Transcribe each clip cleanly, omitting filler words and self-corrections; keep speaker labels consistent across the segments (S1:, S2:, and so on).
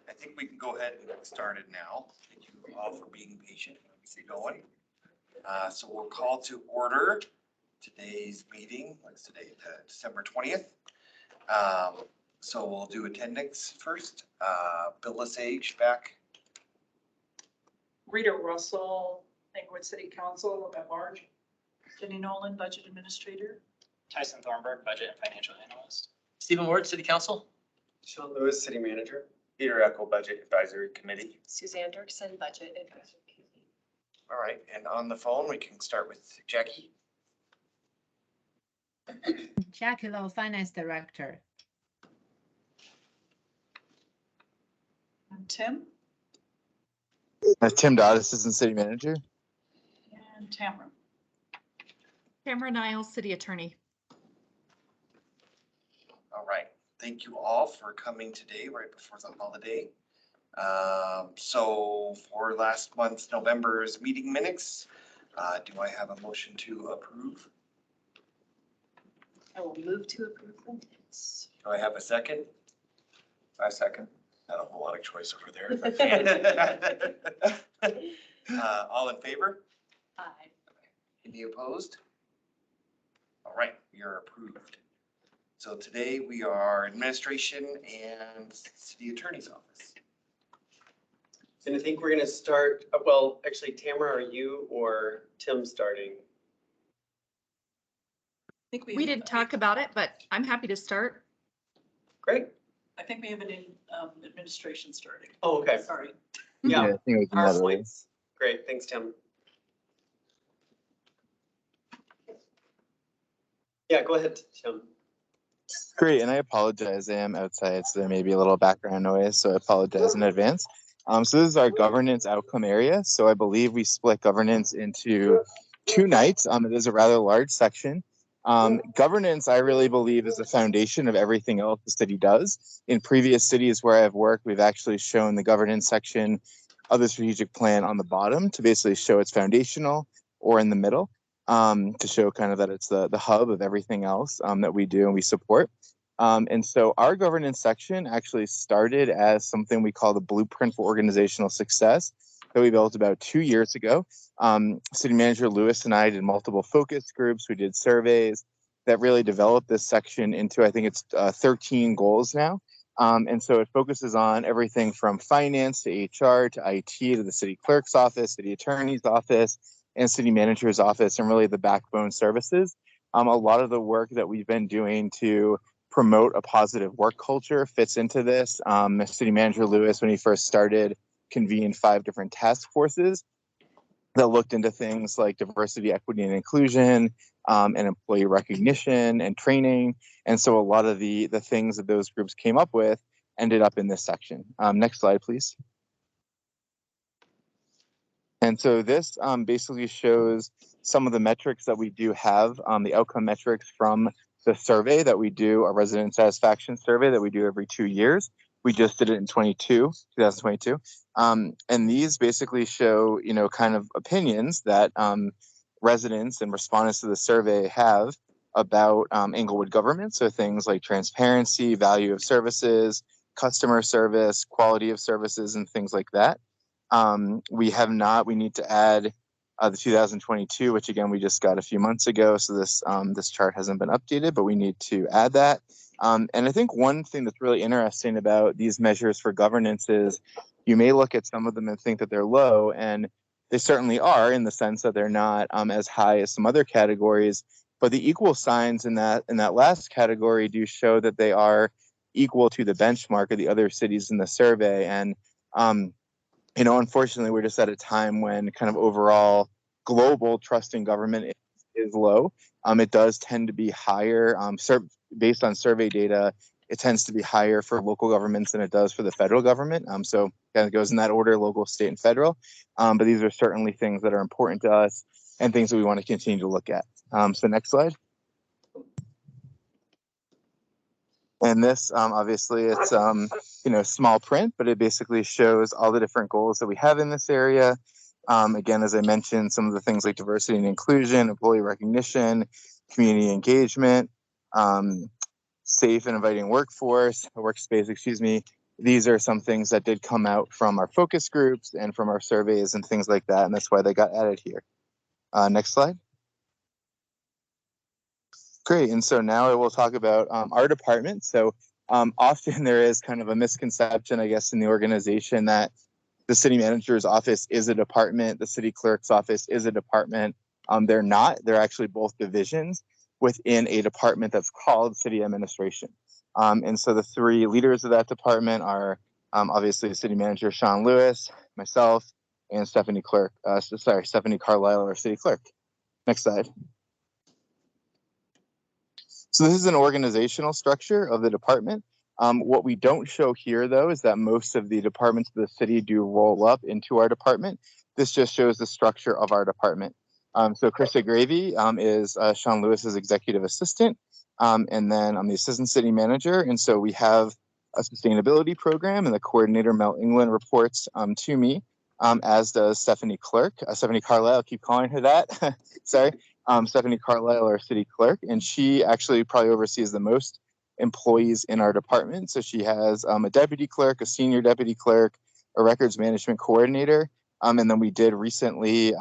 S1: I think we can go ahead and get started now. Thank you all for being patient. Let me see going. So we'll call to order today's meeting. What's today? December 20th. So we'll do attendance first. Bill Lesage back.
S2: Rita Russell, Englewood City Council at large. Jenny Nolan, Budget Administrator.
S3: Tyson Thornburg, Budget and Financial Analyst.
S4: Stephen Ward, City Council.
S5: Shawn Lewis, City Manager.
S6: Peter Echo, Budget Advisory Committee.
S7: Suzanne Dirksen, Budget Advisory Committee.
S1: All right, and on the phone, we can start with Jackie.
S8: Jackie Lowe, Finance Director.
S2: And Tim
S9: Tim Dodd, Assistant City Manager.
S2: and Tamara.
S7: Tamara Niles, City Attorney.
S1: All right, thank you all for coming today, right before the holiday. So for last month's November's meeting minutes, do I have a motion to approve?
S7: I will move to approve the minutes.
S1: Do I have a second?
S6: I second.
S1: Not a whole lot of choice over there. All in favor?
S7: Aye.
S1: Any opposed? All right, we are approved. So today we are administration and city attorney's office.
S5: And I think we're gonna start, well, actually, Tamara, are you or Tim starting?
S2: I think
S7: We didn't talk about it, but I'm happy to start.
S5: Great.
S2: I think we have it in administration starting.
S5: Oh, okay.
S2: Sorry.
S5: Yeah.
S9: I think it was
S5: Our
S9: another way.
S5: points. Great, thanks, Tim. Yeah, go ahead, Tim.
S9: Great, and I apologize. I am outside, so there may be a little background noise, so I apologize in advance. So this is our governance outcome area. So I believe we split governance into two nights. It is a rather large section. Governance, I really believe, is the foundation of everything else the city does. In previous cities where I've worked, we've actually shown the governance section of the strategic plan on the bottom to basically show it's foundational, or in the middle to show kind of that it's the hub of everything else that we do and we support. And so our governance section actually started as something we call the Blueprint for Organizational Success that we built about 2 years ago. City Manager Lewis and I did multiple focus groups. We did surveys that really developed this section into, I think it's 13 goals now. And so it focuses on everything from finance to HR to IT to the city clerk's office, city attorney's office, and city manager's office, and really the backbone services. A lot of the work that we've been doing to promote a positive work culture fits into this. City Manager Lewis, when he first started, convened 5 different task forces that looked into things like diversity, equity, and inclusion, and employee recognition and training. And so a lot of the things that those groups came up with ended up in this section. Next slide, please. And so this basically shows some of the metrics that we do have, the outcome metrics from the survey that we do, a resident satisfaction survey that we do every 2 years. We just did it in 2022. And these basically show, kind of opinions that residents and respondents to the survey have about Englewood government. So things like transparency, value of services, customer service, quality of services, and things like that. We need to add the 2022, which again, we just got a few months ago. So this chart hasn't been updated, but we need to add that. And I think one thing that's really interesting about these measures for governance is you may look at some of them and think that they're low, and they certainly are in the sense that they're not as high as some other categories. But the equal signs in that last category do show that they are equal to the benchmark of the other cities in the survey. And unfortunately, we're just at a time when kind of overall global trust in government is low. It does tend to be higher. Based on survey data, it tends to be higher for local governments than it does for the federal government. So kind of goes in that order: local, state, and federal. But these are certainly things that are important to us and things that we want to continue to look at. So next slide. And this, obviously, it's small print, but it basically shows all the different goals that we have in this area. Again, as I mentioned, some of the things like diversity and inclusion, employee recognition, community engagement, safe and inviting workspace, these are some things that did come out from our focus groups and from our surveys and things like that, and that's why they got added here. Next slide. Great, and so now I will talk about our department. So often there is kind of a misconception, I guess, in the organization that the city manager's office is a department, the city clerk's office is a department. They're not, they're actually both divisions within a department that's called city administration. And so the three leaders of that department are obviously the city manager, Shawn Lewis, myself, and Stephanie Carlisle, our city clerk. Next slide. So this is an organizational structure of the department. What we don't show here, though, is that most of the departments of the city do roll up into our department. This just shows the structure of our department. So Krista Gravy is Shawn Lewis's executive assistant, and then I'm the assistant city manager. And so we have a sustainability program, and the coordinator, Mel England, reports to me, as does Stephanie Carlisle. I keep calling her that. Sorry. Stephanie Carlisle, our city clerk, and she actually probably oversees the most employees in our department. So she has a deputy clerk, a senior deputy clerk, a records management coordinator, and then we did recently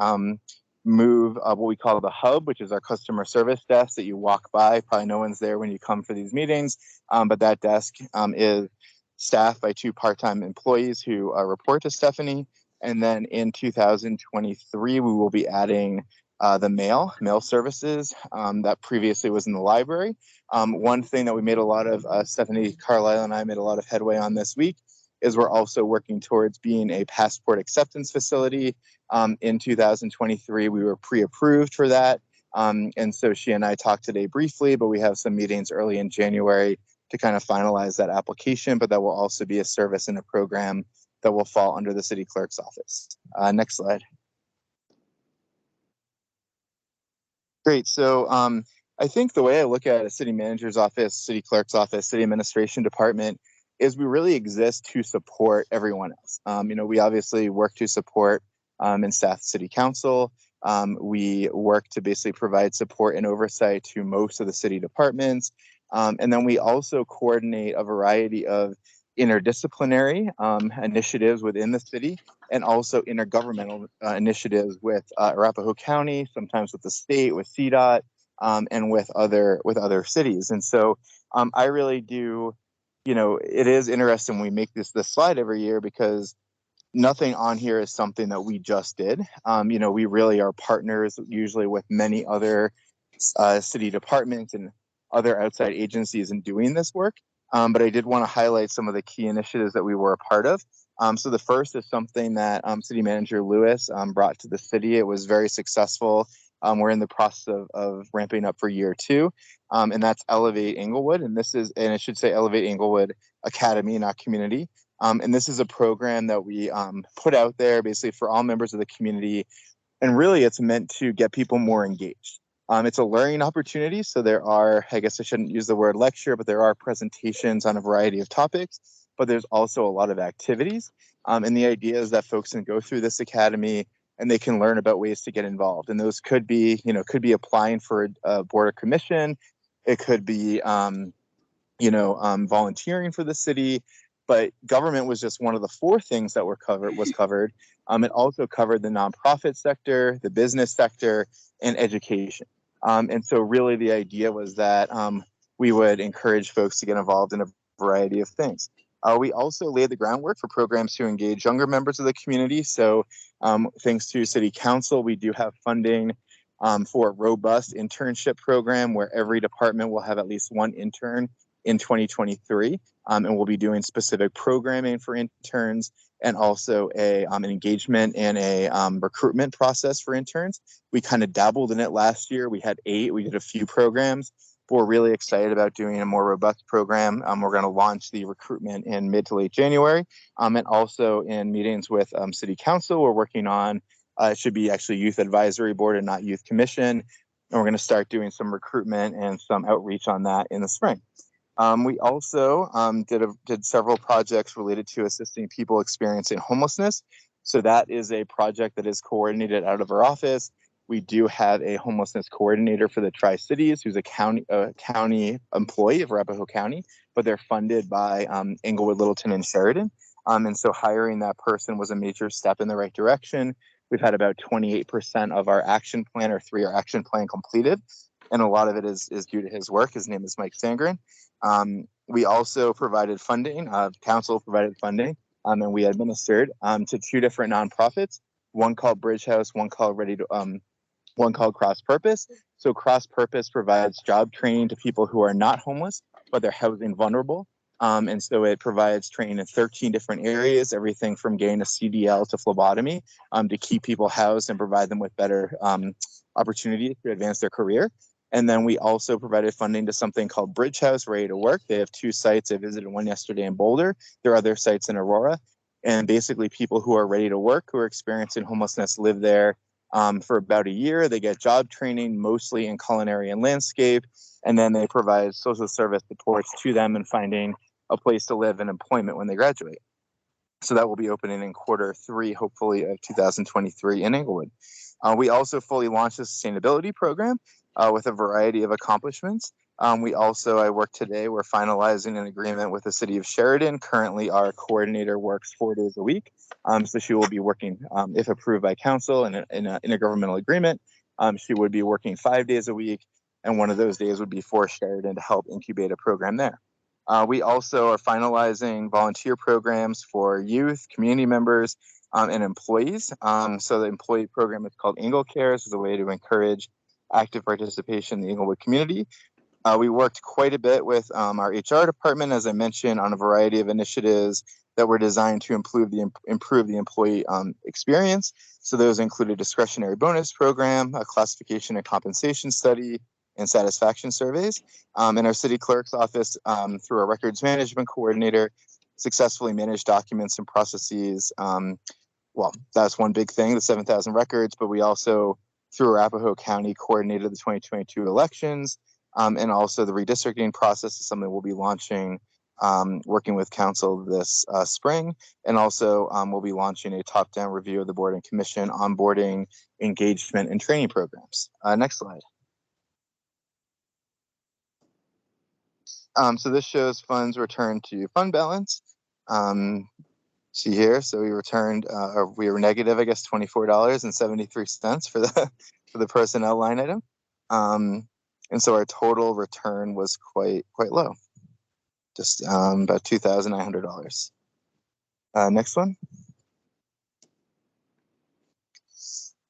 S9: move what we call the hub, which is our customer service desk that you walk by. Probably no one's there when you come for these meetings, but that desk is staffed by 2 part-time employees who report to Stephanie. And then in 2023, we will be adding the mail services that previously was in the library. One thing that we made a lot of, Stephanie Carlisle and I made a lot of headway on this week, is we're also working towards being a passport acceptance facility. In 2023, we were pre-approved for that. And so she and I talked today briefly, but we have some meetings early in January to kind of finalize that application, but that will also be a service and a program that will fall under the city clerk's office. Next slide. Great. So I think the way I look at a city manager's office, city clerk's office, city administration department is we really exist to support everyone else. We obviously work to support and staff city council. We work to basically provide support and oversight to most of the city departments. And then we also coordinate a variety of interdisciplinary initiatives within the city, and also intergovernmental initiatives with Arapahoe County, sometimes with the state, with CDOT, and with other cities. And so I really do, it is interesting we make this slide every year because nothing on here is something that we just did. We really are partners usually with many other city departments and other outside agencies in doing this work. But I did want to highlight some of the key initiatives that we were a part of. So the first is something that City Manager Lewis brought to the city. It was very successful. We're in the process of ramping up for year 2, and that's Elevate Englewood. And I should say Elevate Englewood Academy, not community. And this is a program that we put out there basically for all members of the community. And really it's meant to get people more engaged. It's a learning opportunity. So there are, I guess I shouldn't use the word lecture, but there are presentations on a variety of topics, but there's also a lot of activities. And the idea is that folks can go through this academy and they can learn about ways to get involved. And those could be applying for a board or commission. It could be, volunteering for the city. But government was just one of the 4 things that was covered. It also covered the nonprofit sector, the business sector, and education. And so really the idea was that we would encourage folks to get involved in a variety of things. We also laid the groundwork for programs to engage younger members of the community. So thanks to City Council, we do have funding for a robust internship program where every department will have at least 1 intern in 2023. And we'll be doing specific programming for interns and also an engagement and a recruitment process for interns. We kind of dabbled in it last year. We had 8. We did a few programs. But we're really excited about doing a more robust program. We're going to launch the recruitment in mid to late January. And also in meetings with City Council, we're working on, it should be actually Youth Advisory Board and not Youth Commission. And we're going to start doing some recruitment and some outreach on that in the spring. We also did several projects related to assisting people experiencing homelessness. So that is a project that is coordinated out of our office. We do have a homelessness coordinator for the Tri-Cities, who's a county employee of Arapahoe County, but they're funded by Englewood, Littleton, and Sheridan. And so hiring that person was a major step in the right direction. We've had about 28% of our action plan or 3-year action plan completed. And a lot of it is due to his work. His name is Mike Sangren. We also provided funding, council provided funding, and we administered to 2 different nonprofits, one called Bridge House, one called one called Cross Purpose. So Cross Purpose provides job training to people who are not homeless, but they're housing vulnerable. And so it provides training in 13 different areas, everything from getting a CDL to phlebotomy, to keep people housed and provide them with better opportunities to advance their career. And then we also provided funding to something called Bridge House, Ready to Work. They have 2 sites. I visited one yesterday in Boulder. There are other sites in Aurora. And basically people who are ready to work, who are experiencing homelessness, live there for about a year. They get job training, mostly in culinary and landscape. And then they provide social service supports to them in finding a place to live and employment when they graduate. So that will be opening in Q3, hopefully, of 2023 in Englewood. We also fully launched a sustainability program with a variety of accomplishments. I work today, we're finalizing an agreement with the city of Sheridan. Currently, our coordinator works 4 days a week. So she will be working, if approved by council in an intergovernmental agreement, she would be working 5 days a week. And one of those days would be for Sheridan to help incubate a program there. We also are finalizing volunteer programs for youth, community members, and employees. So the employee program is called Engle Cares, as a way to encourage active participation in the Englewood community. We worked quite a bit with our HR department, as I mentioned, on a variety of initiatives that were designed to improve the employee experience. So those include a discretionary bonus program, a classification and compensation study, and satisfaction surveys. In our city clerk's office, through our records management coordinator, successfully managed documents and processes. Well, that's one big thing, the 7,000 records, but we also, through Arapahoe County, coordinated the 2022 elections, and also the redistricting process is something we'll be launching, working with council this spring. And also we'll be launching a top-down review of the board and commission onboarding, engagement, and training programs. Next slide. So this shows funds returned to fund balance. See here, so we returned, we were negative, I guess, $24.73 for the personnel line item. And so our total return was quite low, just about $2,900. Next one.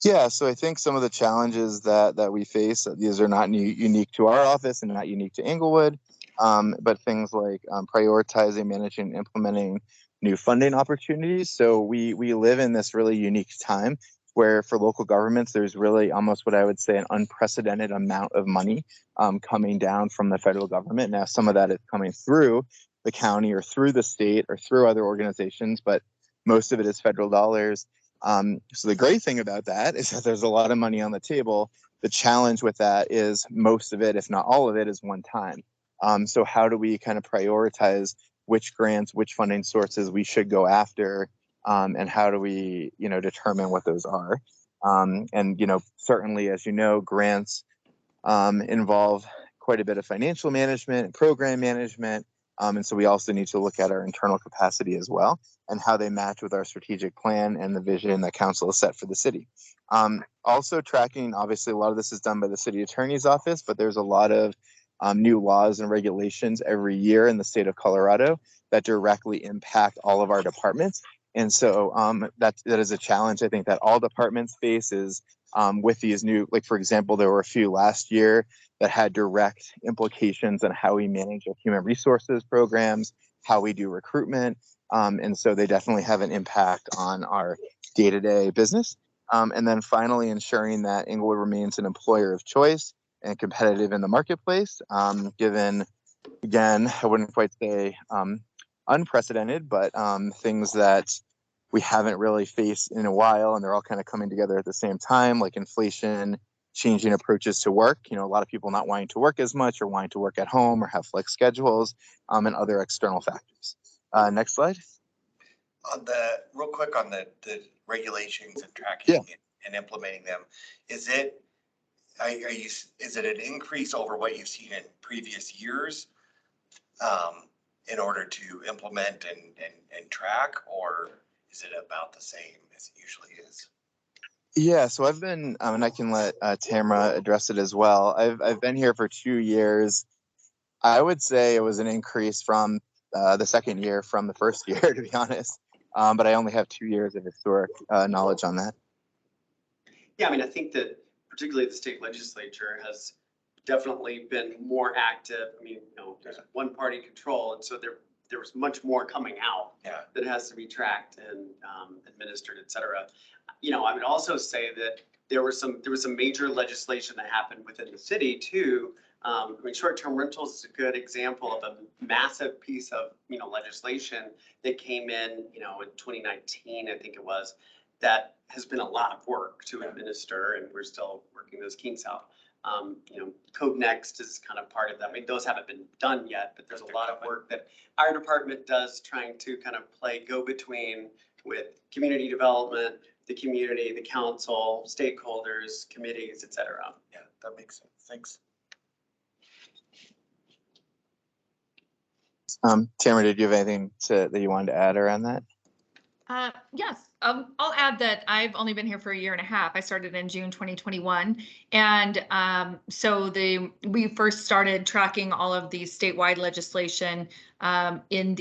S9: Yeah, so I think some of the challenges that we face, these are not unique to our office and not unique to Englewood, but things like prioritizing, managing, implementing new funding opportunities. So we live in this really unique time where for local governments, there's really almost what I would say an unprecedented amount of money coming down from the federal government. Now, some of that is coming through the county or through the state or through other organizations, but most of it is federal dollars. So the great thing about that is that there's a lot of money on the table. The challenge with that is most of it, if not all of it, is one time. So how do we kind of prioritize which grants, which funding sources we should go after, and how do we, determine what those are? And certainly, as you know, grants involve quite a bit of financial management and program management. And so we also need to look at our internal capacity as well and how they match with our strategic plan and the vision that council has set for the city. Also tracking, obviously, a lot of this is done by the city attorney's office, but there's a lot of new laws and regulations every year in the state of Colorado that directly impact all of our departments. And so that is a challenge I think that all departments face is with these new, like, for example, there were a few last year that had direct implications on how we manage our human resources programs, how we do recruitment. And so they definitely have an impact on our day-to-day business. And then finally, ensuring that Englewood remains an employer of choice and competitive in the marketplace, given, again, I wouldn't quite say unprecedented, but things that we haven't really faced in a while, and they're all kind of coming together at the same time, like inflation, changing approaches to work, a lot of people not wanting to work as much or wanting to work at home or have flex schedules, and other external factors. Next slide.
S1: Real quick on the regulations and tracking and implementing them. Is it, is it an increase over what you've seen in previous years? In order to implement and track, or is it about the same as it usually is?
S9: Yeah, so I've been, and I can let Tamara address it as well. I've been here for 2 years. I would say it was an increase from the second year from the first year, to be honest. But I only have 2 years of historic knowledge on that.
S5: Yeah, I mean, I think that particularly the state legislature has definitely been more active. I mean, there's one party control, and so there was much more coming out that has to be tracked and administered, et cetera. I would also say that there was some major legislation that happened within the city too. I mean, short-term rentals is a good example of a massive piece of, legislation that came in, in 2019, I think it was, that has been a lot of work to administer, and we're still working those kinks out. Code Next is kind of part of that. I mean, those haven't been done yet, but there's a lot of work that our department does trying to kind of play go-between with community development, the community, the council, stakeholders, committees, et cetera.
S1: Yeah, that makes sense. Thanks.
S9: Tamara, did you have anything that you wanted to add around that?
S7: Yes, I'll add that I've only been here for 1.5 years. I started in June 2021. And so we first started tracking all of the statewide legislation in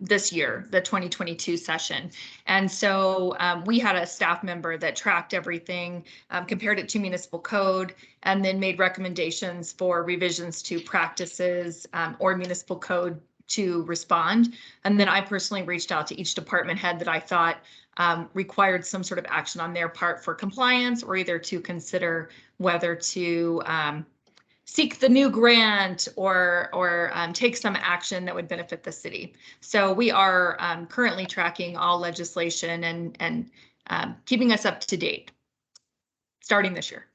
S7: this year, the 2022 session. And so we had a staff member that tracked everything, compared it to municipal code, and then made recommendations for revisions to practices or municipal code to respond. And then I personally reached out to each department head that I thought required some sort of action on their part for compliance, or either to consider whether to seek the new grant or take some action that would benefit the city. So we are currently tracking all legislation and keeping us up to date starting this year.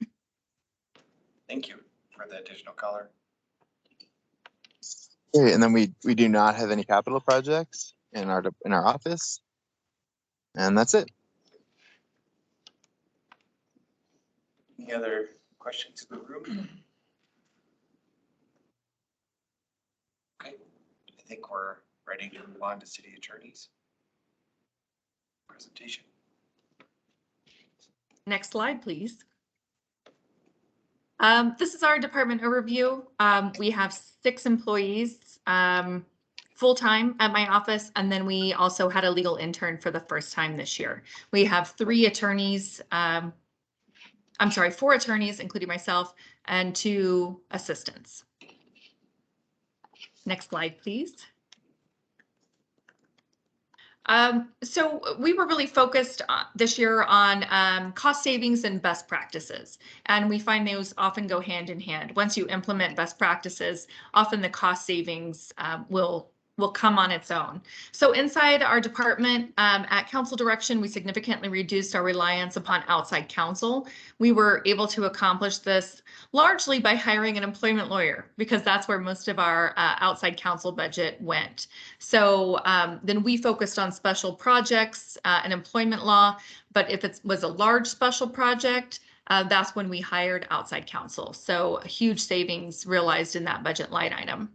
S1: Thank you for the additional color.
S9: Okay, and then we do not have any capital projects in our office, and that's it.
S1: Any other questions in the room? Okay, I think we're ready to move on to city attorney's presentation.
S7: Next slide, please. This is our department overview. We have 6 employees full-time at my office, and then we also had a legal intern for the first time this year. We have 3 attorneys, 4 attorneys, including myself, and 2 assistants. Next slide, please. So we were really focused this year on cost savings and best practices. And we find those often go hand in hand. Once you implement best practices, often the cost savings will come on its own. So inside our department, at council direction, we significantly reduced our reliance upon outside counsel. We were able to accomplish this largely by hiring an employment lawyer, because that's where most of our outside counsel budget went. So then we focused on special projects and employment law, but if it was a large special project, that's when we hired outside counsel. So huge savings realized in that budget line item.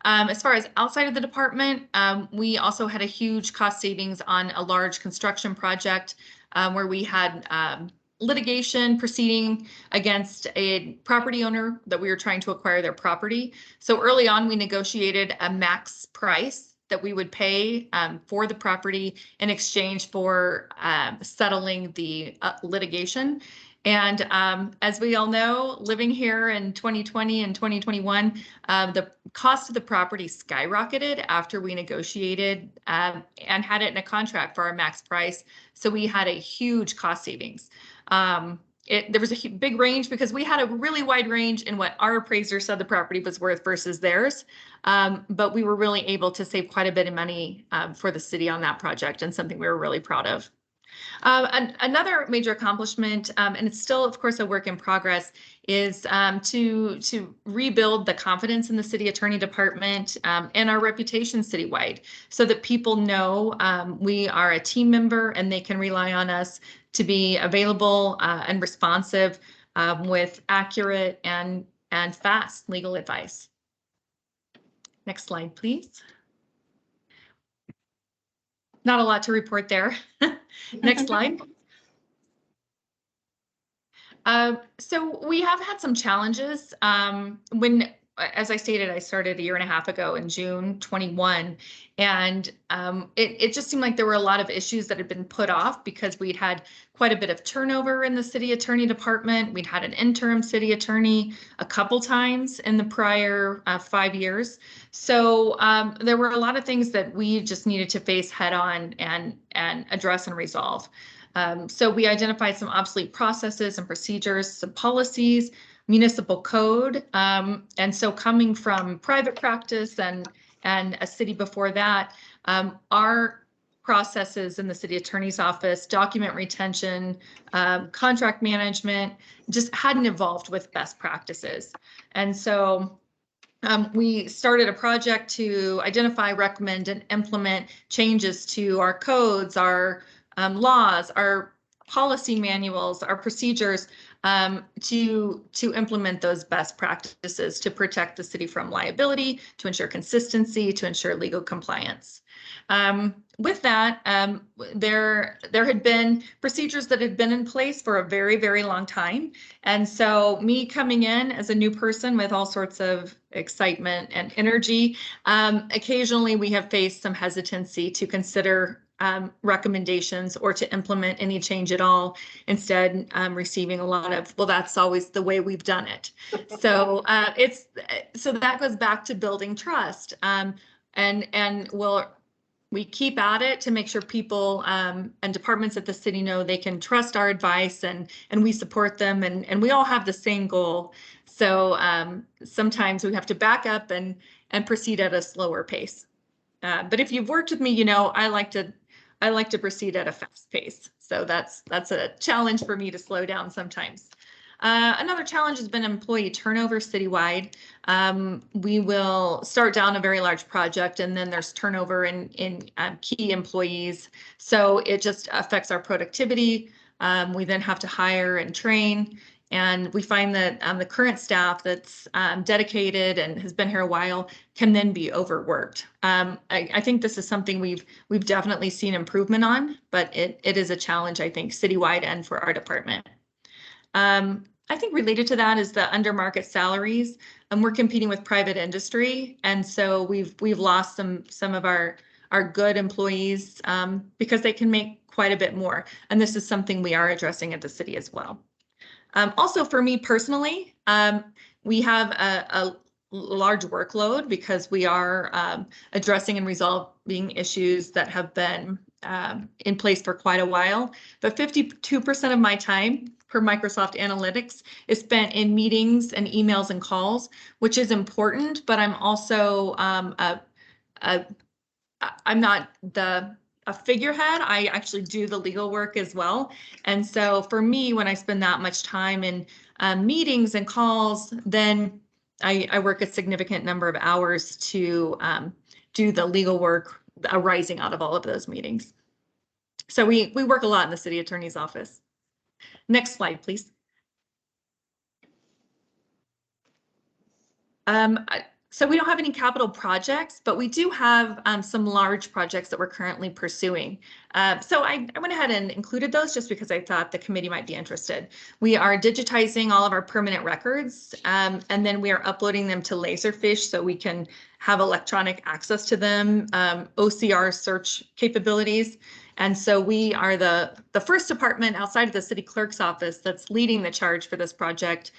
S7: As far as outside of the department, we also had a huge cost savings on a large construction project where we had litigation proceeding against a property owner that we were trying to acquire their property. So early on, we negotiated a max price that we would pay for the property in exchange for settling the litigation. And as we all know, living here in 2020 and 2021, the cost of the property skyrocketed after we negotiated and had it in a contract for our max price. So we had a huge cost savings. There was a big range because we had a really wide range in what our appraiser said the property was worth versus theirs. But we were really able to save quite a bit of money for the city on that project, and something we were really proud of. Another major accomplishment, and it's still, of course, a work in progress, is to rebuild the confidence in the city attorney department and our reputation citywide, so that people know we are a team member and they can rely on us to be available and responsive with accurate and fast legal advice. Next slide, please. Not a lot to report there. Next slide. So we have had some challenges. As I stated, I started a year and a half ago in June 21, and it just seemed like there were a lot of issues that had been put off because we'd had quite a bit of turnover in the city attorney department. We'd had an interim city attorney a couple times in the prior 5 years. So there were a lot of things that we just needed to face head on and address and resolve. So we identified some obsolete processes and procedures, some policies, municipal code. And so coming from private practice and a city before that, our processes in the city attorney's office, document retention, contract management, just hadn't evolved with best practices. And so we started a project to identify, recommend, and implement changes to our codes, our laws, our policy manuals, our procedures to implement those best practices to protect the city from liability, to ensure consistency, to ensure legal compliance. With that, there had been procedures that had been in place for a very, very long time. And so me coming in as a new person with all sorts of excitement and energy, occasionally we have faced some hesitancy to consider recommendations or to implement any change at all. Instead, receiving a lot of, well, that's always the way we've done it. So so that goes back to building trust, and we keep at it to make sure people and departments at the city know they can trust our advice, and we support them, and we all have the same goal. So sometimes we have to back up and proceed at a slower pace. But if you've worked with me, you know I like to proceed at a fast pace. So that's a challenge for me to slow down sometimes. Another challenge has been employee turnover citywide. We will start down a very large project, and then there's turnover in key employees. So it just affects our productivity. We then have to hire and train. And we find that the current staff that's dedicated and has been here a while can then be overworked. I think this is something we've definitely seen improvement on, but it is a challenge, I think, citywide and for our department. I think related to that is the under market salaries, and we're competing with private industry, and so we've lost some of our good employees because they can make quite a bit more, and this is something we are addressing at the city as well. Also, for me personally, we have a large workload because we are addressing and resolving issues that have been in place for quite a while. But 52% of my time per Microsoft Analytics is spent in meetings and emails and calls, which is important. But I'm also I'm not a figurehead. I actually do the legal work as well. And so for me, when I spend that much time in meetings and calls, then I work a significant number of hours to do the legal work arising out of all of those meetings. So we work a lot in the city attorney's office. Next slide, please. So we don't have any capital projects, but we do have some large projects that we're currently pursuing. So I went ahead and included those just because I thought the committee might be interested. We are digitizing all of our permanent records, and then we are uploading them to Laserfish so we can have electronic access to them, OCR search capabilities. And so we are the first department outside of the city clerk's office that's leading the charge for this project.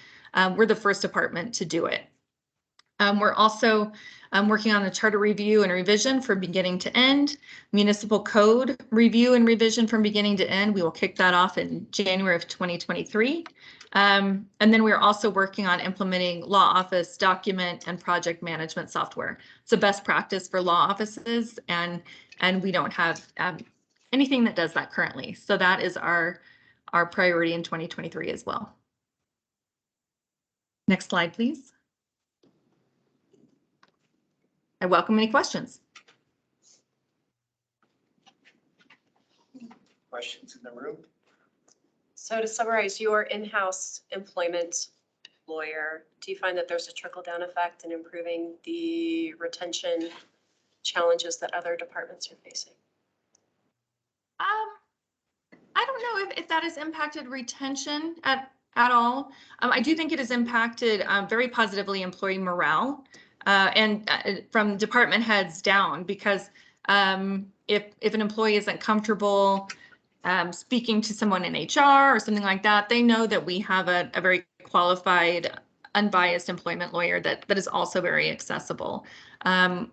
S7: We're the first department to do it. We're also working on a charter review and revision from beginning to end, municipal code review and revision from beginning to end. We will kick that off in January of 2023. And then we're also working on implementing law office document and project management software. It's a best practice for law offices, and we don't have anything that does that currently. So that is our priority in 2023 as well. Next slide, please. I welcome any questions.
S1: Questions in the room?
S4: So to summarize, your in-house employment lawyer, do you find that there's a trickle-down effect in improving the retention challenges that other departments are facing?
S7: I don't know if that has impacted retention at all. I do think it has impacted very positively employee morale and from department heads down, because if an employee isn't comfortable speaking to someone in HR or something like that, they know that we have a very qualified, unbiased employment lawyer that is also very accessible.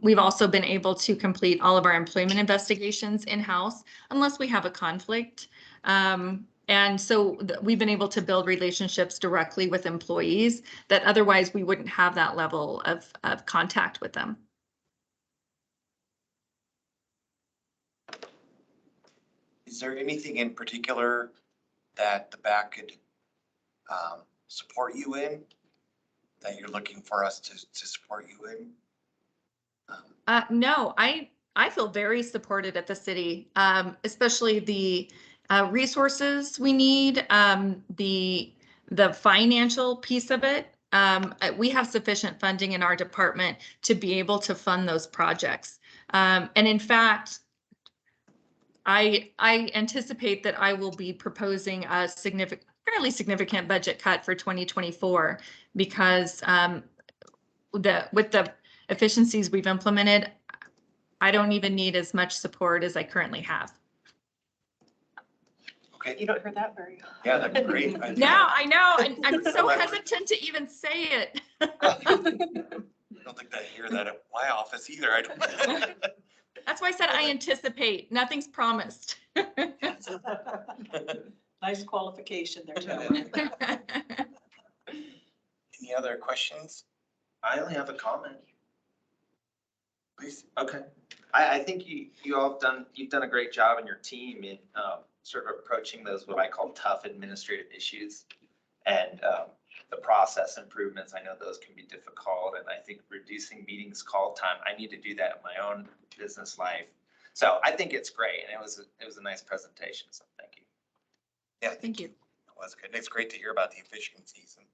S7: We've also been able to complete all of our employment investigations in-house unless we have a conflict. And so we've been able to build relationships directly with employees that otherwise we wouldn't have that level of contact with them.
S1: Is there anything in particular that the back could support you in, that you're looking for us to support you in?
S7: No, I feel very supported at the city, especially the resources we need, the financial piece of it. We have sufficient funding in our department to be able to fund those projects. And in fact, I anticipate that I will be proposing a fairly significant budget cut for 2024 because with the efficiencies we've implemented, I don't even need as much support as I currently have.
S1: Okay.
S4: You don't hear that very often.
S1: Yeah, that'd be great.
S7: Now I know, and I'm so hesitant to even say it.
S1: I don't think I hear that at my office either. I don't.
S7: That's why I said I anticipate. Nothing's promised.
S2: Nice qualification there, Tamara.
S1: Any other questions?
S6: I only have a comment.
S1: Please.
S6: Okay. I think you all you've done a great job in your team in sort of approaching those, what I call tough administrative issues. And the process improvements, I know those can be difficult, and I think reducing meetings call time, I need to do that in my own business life. So I think it's great, and it was a nice presentation, so thank you.
S1: Yeah,
S7: Thank you.
S1: It was good. It's great to hear about the efficiencies and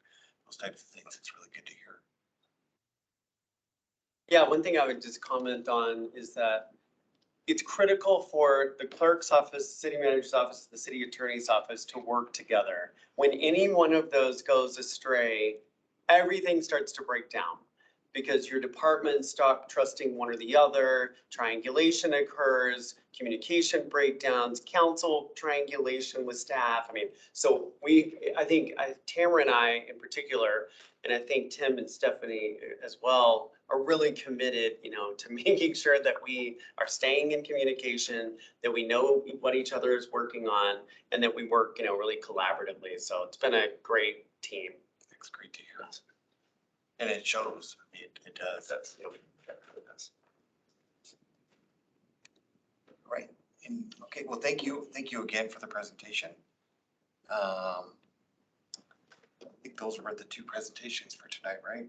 S1: those types of things. It's really good to hear.
S5: Yeah, one thing I would just comment on is that it's critical for the clerk's office, city manager's office, the city attorney's office to work together. When any one of those goes astray, everything starts to break down because your departments stop trusting one or the other, triangulation occurs, communication breakdowns, council triangulation with staff. I mean, so I think Tamara and I in particular, and I think Tim and Stephanie as well, are really committed, to making sure that we are staying in communication, that we know what each other is working on, and that we work, really collaboratively. So it's been a great team.
S1: It's great to hear. And it shows. It does.
S6: That's,
S1: Right. And, okay, well, thank you. Thank you again for the presentation. I think those were the two presentations for tonight, right?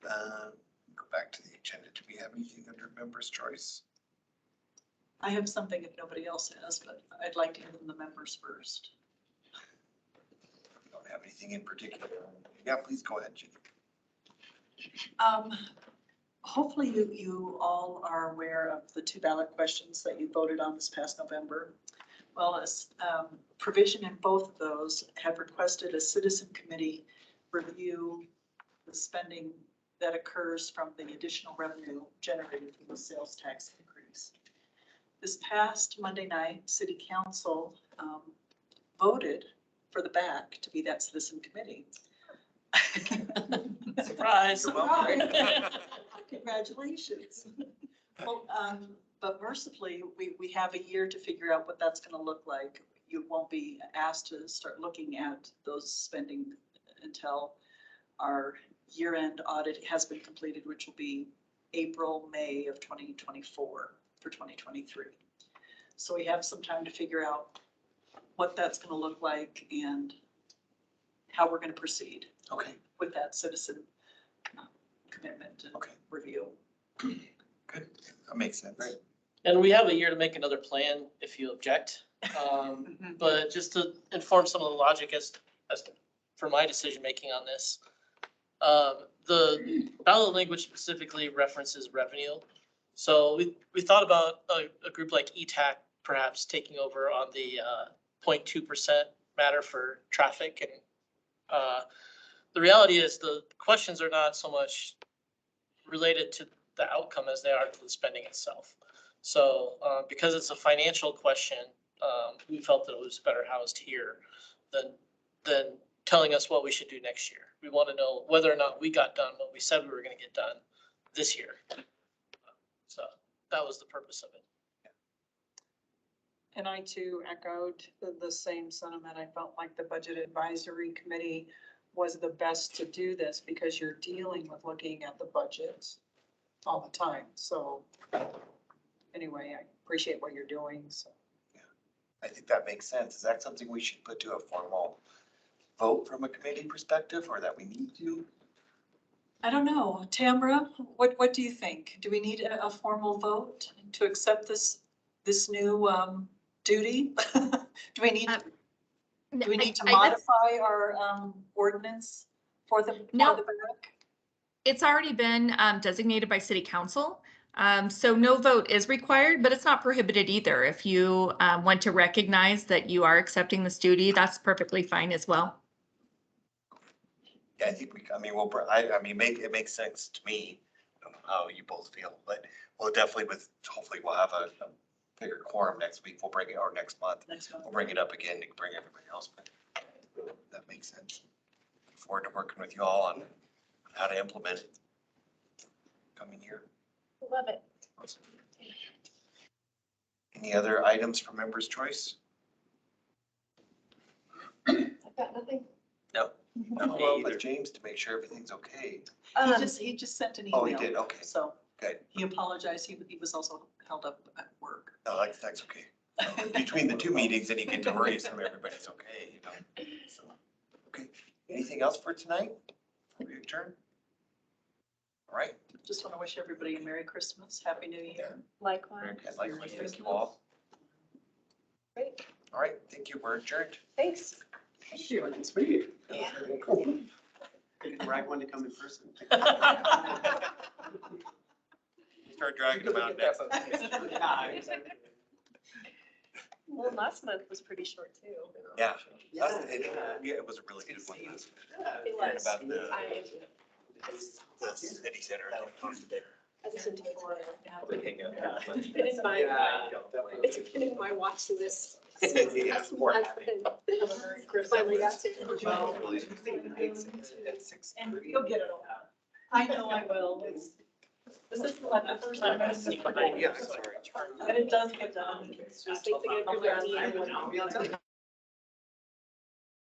S1: Go back to the agenda. Do we have anything under members' choice?
S2: I have something if nobody else has, but I'd like to hear from the members first.
S1: Don't have anything in particular. Yeah, please go ahead, Judy.
S2: Hopefully you all are aware of the 2 ballot questions that you voted on this past November. Well, as provision in both of those have requested a citizen committee review the spending that occurs from the additional revenue generated from the sales tax increase. This past Monday night, City Council voted for the BAC to be that citizen committee. Surprise. Congratulations. Well, but mercifully, we have a year to figure out what that's going to look like. You won't be asked to start looking at those spending until our year-end audit has been completed, which will be April, May of 2024 for 2023. So we have some time to figure out what that's gonna look like and how we're gonna proceed
S1: Okay,
S2: with that citizen commitment and
S1: okay,
S2: review.
S1: good. That makes sense.
S2: Right.
S10: And we have a year to make another plan if you object. But just to inform some of the logic for my decision-making on this. The ballot language specifically references revenue. So we thought about a group like ETAC perhaps taking over on the 0.2% matter for traffic. And the reality is the questions are not so much related to the outcome as they are to the spending itself. So because it's a financial question, we felt that it was better housed here than telling us what we should do next year. We want to know whether or not we got done what we said we were going to get done this year. So that was the purpose of it.
S11: And I too echoed the same sentiment. I felt like the Budget Advisory Committee was the best to do this because you're dealing with looking at the budgets all the time. So anyway, I appreciate what you're doing, so.
S1: I think that makes sense. Is that something we should put to a formal vote from a committee perspective or that we need to?
S2: I don't know. Tamara, what do you think? Do we need a formal vote to accept this new duty? Do we need, do we need to modify our ordinance for the
S7: No.
S2: back?
S7: It's already been designated by city council. So no vote is required, but it's not prohibited either. If you want to recognize that you are accepting this duty, that's perfectly fine as well.
S1: Yeah, I think I mean, it makes sense to me. I don't know how you both feel, but we'll definitely hopefully we'll have a bigger quorum next week. We'll bring it, or next month. We'll bring it up again to bring everybody else, but that makes sense. Look forward to working with you all on how to implement it coming year.
S4: Love it.
S1: Any other items for members' choice?
S4: I've got nothing.
S1: No. Well, with James to make sure everything's okay.
S2: He just sent an email.
S1: Oh, he did, okay,
S2: So
S1: good.
S2: he apologized. He was also held up at work.
S1: No, that's okay. Between the two meetings, then you get to worry some everybody's okay, you know. So, okay, anything else for tonight? Before we adjourn? All right.
S2: Just want to wish everybody a Merry Christmas, Happy New Year.
S4: Likewise.
S1: And likewise, thank you all.
S4: Great.
S1: All right, thank you, we're adjourned.
S4: Thanks.
S5: Thank you. Sweet.
S4: Yeah.
S5: Right one to come in person.
S1: Start dragging them out next.
S4: Well, last month was pretty short too.
S1: Yeah, it was a really good one.
S4: It was.
S1: About the
S4: I
S1: city center.
S4: listened to it.
S6: Yeah.
S4: It's been in my watch list.
S6: Yeah.
S4: Finally got to.
S2: And you'll get it all. I know I will. This is like the first time I've seen it.
S6: Yeah, sorry.
S2: But it does get done.
S4: Just think to get